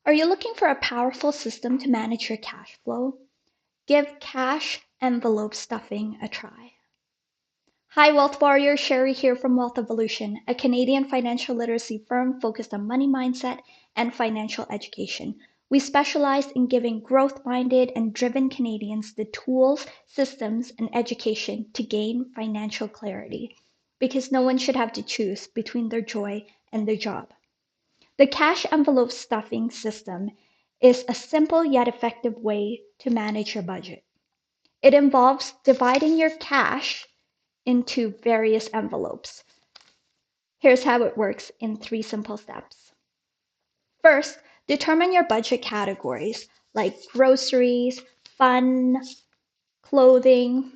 Are you looking for a powerful system to manage your cash flow? Give cash envelope stuffing a try. Hi, Wealth Warrior. Sherry here from Wealth Evolution, a Canadian financial literacy firm focused on money mindset and financial education. We specialize in giving growth-minded and driven Canadians the tools, systems, and education to gain financial clarity, because no one should have to choose between their joy and their job. The cash envelope stuffing system is a simple yet effective way to manage your budget. It involves dividing your cash into various envelopes. Here's how it works in 3 simple steps. First, determine your budget categories like groceries, fun, clothing.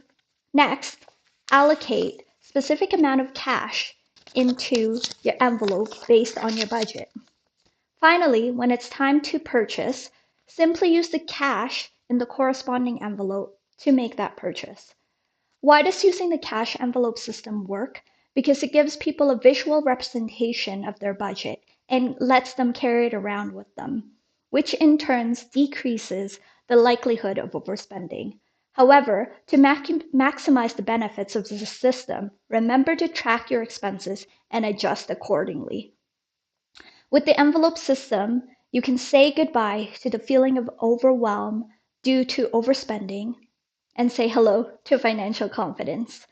Next, allocate specific amount of cash into your envelope based on your budget. Finally, when it's time to purchase, simply use the cash in the corresponding envelope to make that purchase. Why does using the cash envelope system work? Because it gives people a visual representation of their budget and lets them carry it around with them, which in turn decreases the likelihood of overspending. However, to maximize the benefits of the system, remember to track your expenses and adjust accordingly. With the envelope system, you can say goodbye to the feeling of overwhelm due to overspending and say hello to financial confidence.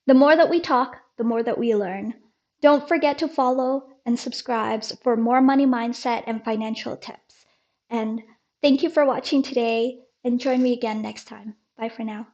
The more that we talk, the more that we learn. Don't forget to follow and subscribe for more money mindset and financial tips. And thank you for watching today, and join me again next time. Bye for now.